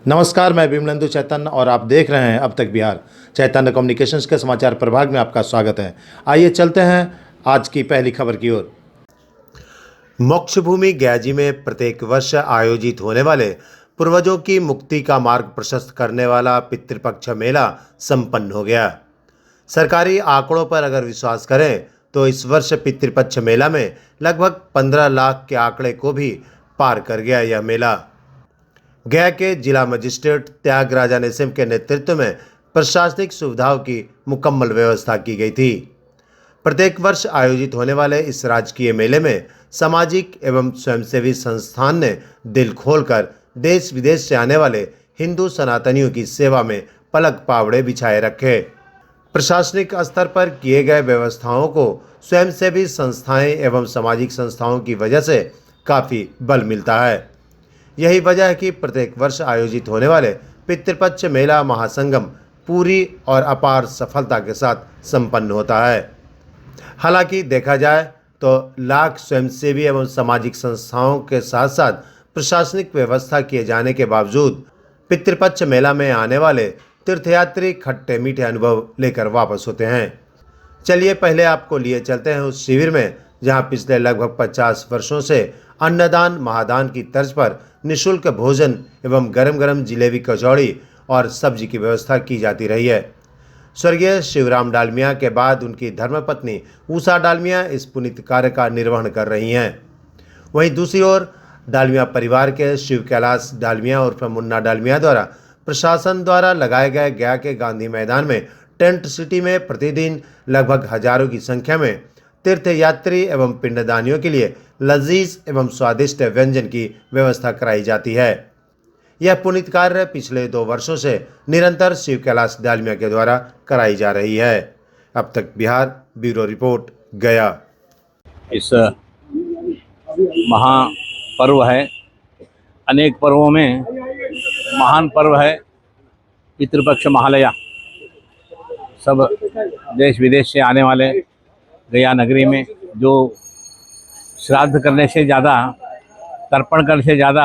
नमस्कार, मैं विमलेंदु चैतन्य और आप देख रहे हैं अब तक बिहार। चैतन्य कम्युनिकेशंस के समाचार प्रभाग में आपका स्वागत है। आइए चलते हैं आज की पहली खबर की ओर। मोक्ष भूमि गयाजी में प्रत्येक वर्ष आयोजित होने वाले पूर्वजों की मुक्ति का मार्ग प्रशस्त करने वाला पितृपक्ष मेला संपन्न हो गया। सरकारी आंकड़ों पर अगर विश्वास करें तो इस वर्ष पितृपक्ष मेला में लगभग 15 लाख के आंकड़े को भी पार कर गया। यह मेला गया के जिला मजिस्ट्रेट त्यागराजा नेसिम के नेतृत्व में प्रशासनिक सुविधाओं की मुकम्मल व्यवस्था की गई थी। प्रत्येक वर्ष आयोजित होने वाले इस राजकीय मेले में सामाजिक एवं स्वयंसेवी संस्थान ने दिल खोलकर देश विदेश से आने वाले हिंदू सनातनियों की सेवा में पलक पावड़े बिछाए रखे। प्रशासनिक स्तर पर किए गए व्यवस्थाओं को स्वयंसेवी संस्थाएं एवं सामाजिक संस्थाओं की वजह से काफ़ी बल मिलता है। यही वजह है कि प्रत्येक वर्ष आयोजित होने वाले पितृपक्ष मेला महासंगम पूरी और अपार सफलता के साथ संपन्न होता है। हालांकि देखा जाए तो लाख स्वयंसेवी एवं सामाजिक संस्थाओं के साथ साथ प्रशासनिक व्यवस्था किए जाने के बावजूद पितृपक्ष मेला में आने वाले तीर्थयात्री खट्टे मीठे अनुभव लेकर वापस होते हैं। चलिए पहले आपको लिए चलते हैं उस शिविर में जहां पिछले लगभग 50 वर्षों से अन्नदान महादान की तर्ज पर निःशुल्क भोजन एवं गरम गरम जिलेबी कचौड़ी और सब्जी की व्यवस्था की जाती रही है। स्वर्गीय शिवराम डालमिया के बाद उनकी धर्मपत्नी उषा डालमिया इस पुनीत कार्य का निर्वहन कर रही हैं। वहीं दूसरी ओर डालमिया परिवार के शिव कैलाश डालमिया उर्फ मुन्ना डालमिया द्वारा प्रशासन द्वारा लगाए गए गया के गांधी मैदान में टेंट सिटी में प्रतिदिन लगभग हजारों की संख्या में तीर्थयात्री एवं पिंडदानियों के लिए लजीज एवं स्वादिष्ट व्यंजन की व्यवस्था कराई जाती है। यह पुनीत कार्य पिछले 2 वर्षों से निरंतर शिव कैलाश डालमिया के द्वारा कराई जा रही है। अब तक बिहार ब्यूरो रिपोर्ट गया। इस महापर्व है, अनेक पर्वों में महान पर्व है पितृपक्ष महालया। सब देश विदेश से आने वाले गया नगरी में जो श्राद्ध करने से ज़्यादा, तर्पण करने से ज़्यादा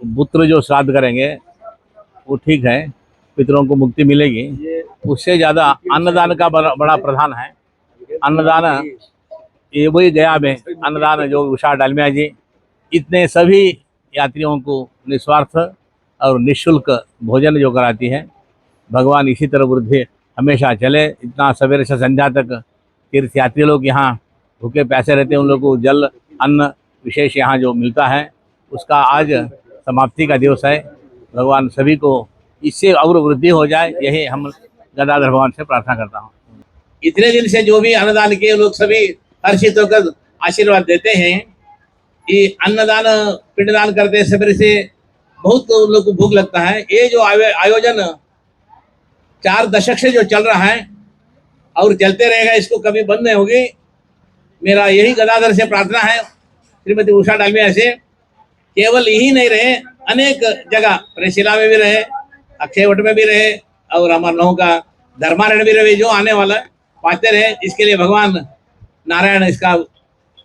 पुत्र जो श्राद्ध करेंगे वो ठीक है, पितरों को मुक्ति मिलेगी। उससे ज़्यादा अन्नदान का बड़ा प्रधान है। अन्नदान ये वही गया में अन्नदान जो उषा डालमिया जी इतने सभी यात्रियों को निस्वार्थ और निःशुल्क भोजन जो कराती है। भगवान इसी तरह वृद्धि हमेशा चले। इतना सवेरे से संध्या तक तीर्थयात्री लोग यहाँ भूखे प्यासे रहते हैं, उन लोगों को जल अन्न विशेष यहाँ जो मिलता है उसका आज समाप्ति का दिवस है। भगवान सभी को इससे और वृद्धि हो जाए, यही हम गदाधर भगवान से प्रार्थना करता हूँ। इतने दिन से जो भी अन्नदान किए लोग सभी हर्षित होकर आशीर्वाद देते हैं। ये अन्नदान पिंडदान करते सवेरे से बहुत लोग को भूख लगता है। ये जो आयोजन 4 दशक से जो चल रहा है और चलते रहेगा, इसको कभी बंद नहीं होगी। मेरा यही गदाधर से प्रार्थना है, श्रीमती उषा डालमिया से, केवल यही नहीं रहे, अनेक जगह प्रेसिला में भी रहे, अक्षयवट में भी रहे और हमारे लोगों का धर्मारण भी रहे, जो आने वाला पाते रहे। इसके लिए भगवान नारायण इसका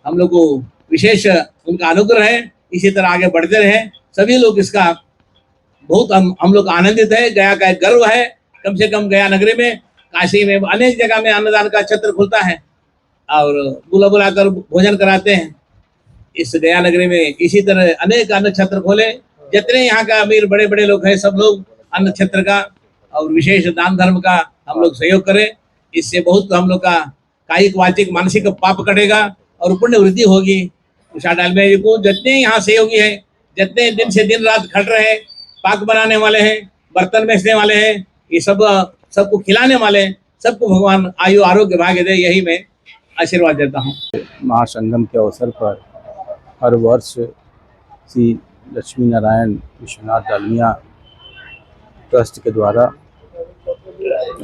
हम लोग को विशेष उनका अनुग्रह है। इसी तरह आगे बढ़ते रहे सभी लोग। इसका बहुत हम लोग आनंदित है। गया का एक गर्व है। कम से कम गया नगरी में, काशी में, अनेक जगह में अन्नदान का छत्र खुलता है और बुलाकर भोजन कराते हैं। इस गया नगरी में इसी तरह अनेक अन्न छत्र खोले। जितने यहाँ का अमीर बड़े बड़े लोग हैं, सब लोग अन्न छत्र का और विशेष दान धर्म का हम लोग सहयोग करें। इससे बहुत हम लोग का कायिक वाचिक मानसिक पाप कटेगा और पुण्य वृद्धि होगी। उषा डालमिया जी को जितने यहाँ सहयोगी है, जितने दिन से दिन रात खट रहे हैं, पाक बनाने वाले हैं, बर्तन बेचने वाले हैं, ये सबको खिलाने वाले, सबको भगवान आयु आरोग्य भाग्य दे, यही मैं आशीर्वाद देता हूँ। महासंगम के अवसर पर हर वर्ष श्री लक्ष्मी नारायण विश्वनाथ डालमिया ट्रस्ट के द्वारा,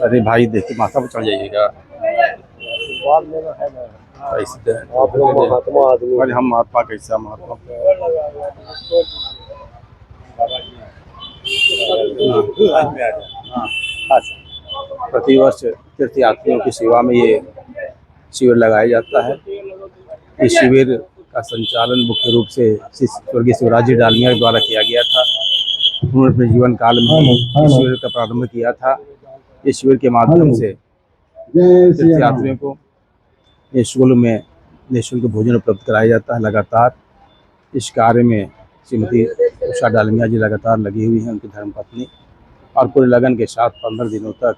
अरे भाई देख के माथा पर चढ़ जाइएगा, अरे हम महात्मा कैसा महात्मा प्रतिवर्ष तीर्थयात्रियों की सेवा में ये शिविर लगाया जाता है। इस शिविर का संचालन मुख्य रूप से स्वर्गीय शिवराज जी डालमिया द्वारा किया गया था। उन्होंने अपने जीवन काल में इस शिविर का प्रारंभ किया था। इस शिविर के माध्यम से तीर्थयात्रियों को निःशुल्क में निःशुल्क भोजन उपलब्ध कराया जाता है। लगातार इस कार्य में श्रीमती उषा डालमिया जी लगातार लगी हुई हैं, उनकी धर्मपत्नी, और पूरे लगन के साथ 15 दिनों तक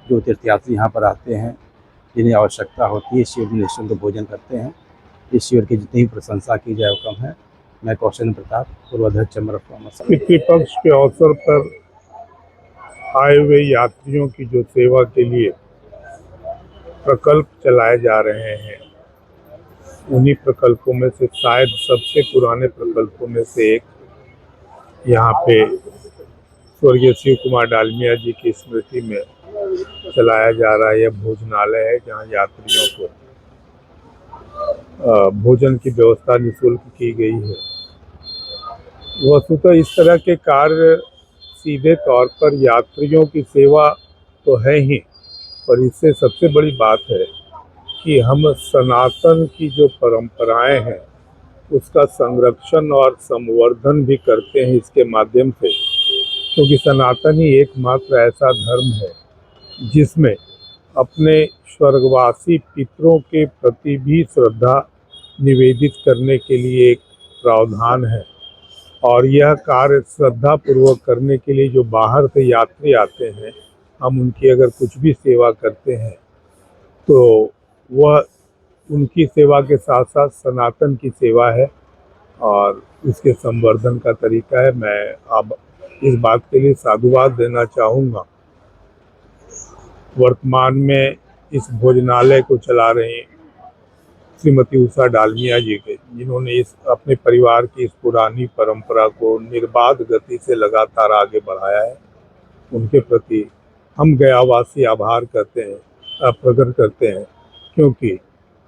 जो तीर्थयात्री यहाँ पर आते हैं, जिन्हें आवश्यकता होती है, शिविर में निःशुल्क भोजन करते हैं। इस शिविर की जितनी भी प्रशंसा की जाए वो कम है। मैं कौशल प्रताप, पूर्वाध्यक्ष चैम्बर ऑफ कॉमर्स। पितृपक्ष के अवसर पर आए हुए यात्रियों की जो सेवा के लिए प्रकल्प चलाए जा रहे हैं, उन्हीं प्रकल्पों में से शायद सबसे पुराने प्रकल्पों में से एक यहाँ पे स्वर्गीय शिव कुमार डालमिया जी की स्मृति में चलाया जा रहा है। यह भोजनालय है जहाँ यात्रियों को भोजन की व्यवस्था निःशुल्क की गई है। वस्तुतः इस तरह के कार्य सीधे तौर पर यात्रियों की सेवा तो है ही, पर इससे सबसे बड़ी बात है कि हम सनातन की जो परंपराएं हैं उसका संरक्षण और संवर्धन भी करते हैं इसके माध्यम से, क्योंकि सनातन ही एकमात्र ऐसा धर्म है जिसमें अपने स्वर्गवासी पितरों के प्रति भी श्रद्धा निवेदित करने के लिए एक प्रावधान है। और यह कार्य श्रद्धा पूर्वक करने के लिए जो बाहर से यात्री आते हैं, हम उनकी अगर कुछ भी सेवा करते हैं तो वह उनकी सेवा के साथ साथ सनातन की सेवा है और उसके संवर्धन का तरीका है। मैं अब इस बात के लिए साधुवाद देना चाहूँगा वर्तमान में इस भोजनालय को चला रही श्रीमती उषा डालमिया जी के, जिन्होंने इस अपने परिवार की इस पुरानी परंपरा को निर्बाध गति से लगातार आगे बढ़ाया है। उनके प्रति हम गयावासी आभार करते हैं, प्रकट करते हैं, क्योंकि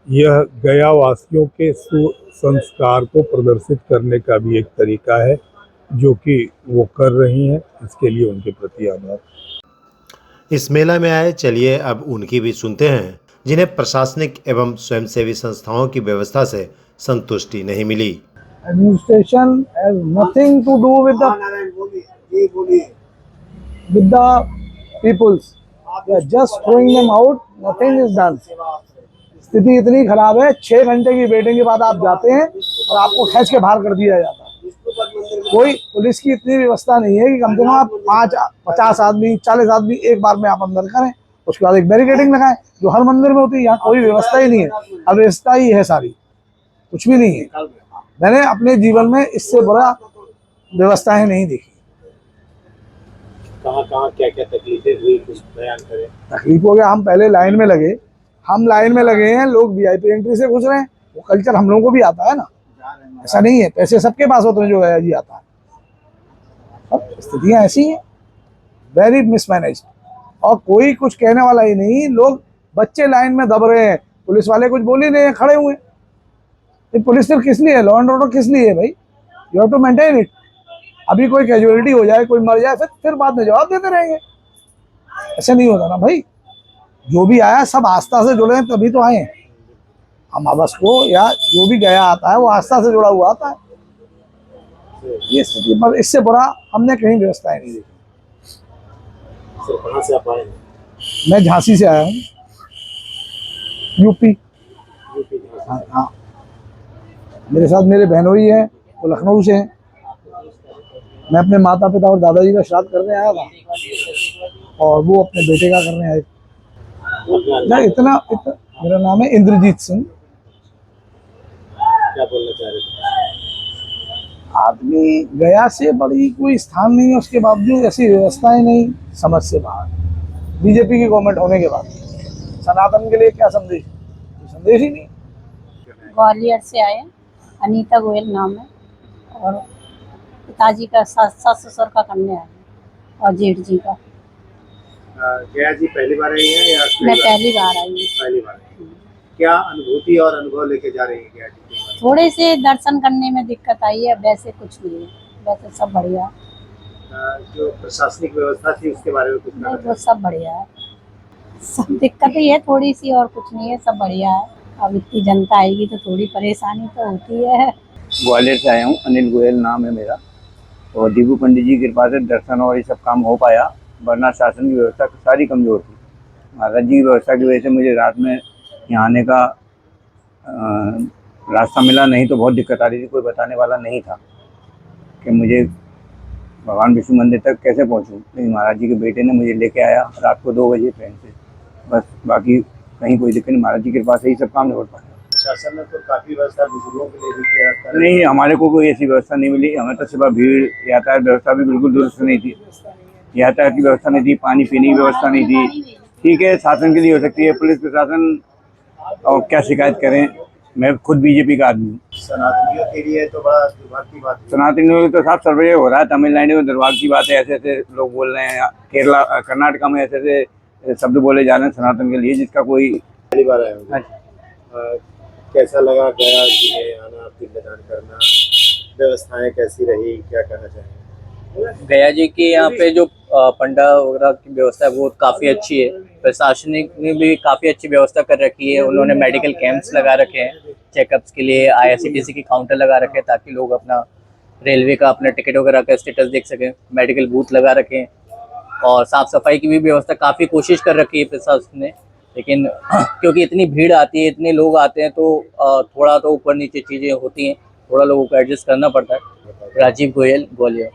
यह गयावासियों के संस्कार को प्रदर्शित करने का भी एक तरीका है जो कि वो कर रही हैं। इसके लिए उनके प्रति आभार। इस मेला में आए, चलिए अब उनकी भी सुनते हैं, जिन्हें प्रशासनिक एवं स्वयंसेवी संस्थाओं की व्यवस्था से संतुष्टि नहीं मिली। Administration has nothing to do with the peoples. They are just throwing them out. Nothing is done. स्थिति इतनी खराब है, 6 घंटे की वेटिंग के बाद आप जाते हैं और आपको खींच के बाहर कर दिया जाता है। कोई पुलिस की इतनी व्यवस्था नहीं है कि कम से कम आप 50 आदमी 40 आदमी एक बार में आप अंदर करें, उसके बाद एक बैरिकेडिंग लगाएं, जो हर मंदिर में होती है। यहाँ कोई व्यवस्था ही नहीं है, अव्यवस्था ही है सारी, कुछ भी नहीं है। मैंने अपने जीवन में इससे बड़ा व्यवस्थाएं नहीं देखी। कहाँ क्या तकलीफें हुई, कुछ बयान करें। तकलीफ हो गया, हम पहले लाइन में लगे, हम लाइन में लगे हैं, लोग वीआईपी एंट्री से घुस रहे हैं। वो कल्चर हम लोगों को भी आता है ना, ऐसा नहीं है पैसे सबके पास होते हैं जो गया जी आता है। अब स्थितियां ऐसी हैं, वेरी मिसमैनेज, और कोई कुछ कहने वाला ही नहीं। लोग बच्चे लाइन में दब रहे हैं, पुलिस वाले कुछ बोल ही नहीं है, खड़े हुए। ये पुलिस सिर्फ किस लिए है, लॉ एंड ऑर्डर किस लिए है भाई? You have to maintain it. अभी कोई कैजुअलिटी हो जाए, कोई मर जाए, फिर बाद में जवाब देते रहेंगे। ऐसे नहीं होता ना भाई। जो भी आया सब आस्था से जुड़े हैं तभी तो आए हैं। अमावस को या जो भी गया आता है वो आस्था से जुड़ा हुआ आता है। ये स्थिति, पर इससे बुरा हमने कहीं व्यवस्थाएं नहीं देखी। सर, कहाँ से आप आए? मैं झांसी से आया हूँ, यूपी। हाँ, मेरे साथ मेरे बहनोई हैं, वो लखनऊ से हैं। मैं अपने माता पिता और दादाजी का श्राद्ध करने आया था और वो अपने बेटे का करने आए। मैं इतना मेरा नाम है इंद्रजीत सिंह। क्या बोलना चाह रहे थे? आदमी गया से बड़ी कोई स्थान नहीं है, उसके बावजूद ऐसी व्यवस्थाएं नहीं, समझ से बाहर। बीजेपी की गवर्नमेंट होने के बाद सनातन के लिए क्या संदेश? संदेश ही नहीं। ग्वालियर से आए, अनीता गोयल नाम है, और पिताजी का सास ससुर का करने आए और जेठ जी का। गया जी पहली बार आई है या? मैं पहली बार आई हूँ। पहली बार। क्या अनुभूति और अनुभव लेके जा रही है गया जी? थोड़े से दर्शन करने में दिक्कत आई है, वैसे कुछ नहीं है, वैसे सब बढ़िया है। जो प्रशासनिक व्यवस्था थी उसके बारे में कुछ नहीं, वो सब बढ़िया है। सब दिक्कत ही है थोड़ी सी, और कुछ नहीं है, सब बढ़िया है। अब इतनी जनता आएगी तो थोड़ी परेशानी तो होती है। ग्वालियर से आया हूँ, अनिल गोयल नाम है मेरा। और दीपू पंडित जी की कृपा से दर्शन और ये सब काम हो पाया, वरना शासन की व्यवस्था सारी कमज़ोर थी। महाराज जी की व्यवस्था की वजह से मुझे रात में यहाँ आने का रास्ता मिला, नहीं तो बहुत दिक्कत आ रही थी, कोई बताने वाला नहीं था कि मुझे भगवान विष्णु मंदिर तक कैसे पहुँचूँ। लेकिन महाराज जी के बेटे ने मुझे लेके आया रात को 2 बजे ट्रेन से, बस बाकी कहीं कोई दिक्कत नहीं, महाराज जी की कृपा से ही सब काम निपट पाया। शासन ने तो काफी व्यवस्था बुजुर्गों के लिए भी किया था। नहीं, हमारे को कोई ऐसी व्यवस्था नहीं मिली, हमें तो सिर्फ भीड़, यातायात व्यवस्था भी बिल्कुल दुरुस्त नहीं थी, यातायात की व्यवस्था नहीं थी, पानी पीने की व्यवस्था नहीं थी। ठीक है, शासन के लिए हो सकती है, पुलिस प्रशासन और क्या शिकायत करें, मैं खुद बीजेपी का आदमी हूँ। सनातनियों के लिए तो बड़ा दुर्भाग्य की बात है। सनातनियों की तो साफ सर्वे हो रहा है, तमिलनाडु में दुर्भाग्य की बात है, ऐसे ऐसे लोग बोल रहे हैं, केरला कर्नाटका में ऐसे ऐसे शब्द बोले जा रहे हैं सनातन के लिए, जिसका कोई पहली बार आए होंगे। कैसा लगा गया जी में आना, पिंडदान करना, व्यवस्थाएं कैसी रही, क्या कहना चाहेंगे? गया जी के यहाँ पे जो पंडा वगैरह की व्यवस्था है वो काफ़ी अच्छी है। प्रशासनिक ने भी काफ़ी अच्छी व्यवस्था कर रखी है। उन्होंने मेडिकल कैंप्स लगा रखे हैं चेकअप्स के लिए, IRCTC के काउंटर लगा रखे हैं ताकि लोग अपना रेलवे का अपना टिकट वगैरह का स्टेटस देख सकें। मेडिकल बूथ लगा रखे हैं और साफ़ सफाई की भी व्यवस्था काफ़ी कोशिश कर रखी है प्रशासन ने। लेकिन क्योंकि इतनी भीड़ आती है, इतने लोग आते हैं, तो थोड़ा तो ऊपर नीचे चीज़ें होती हैं, थोड़ा लोगों को एडजस्ट करना पड़ता है। राजीव गोयल, ग्वालियर।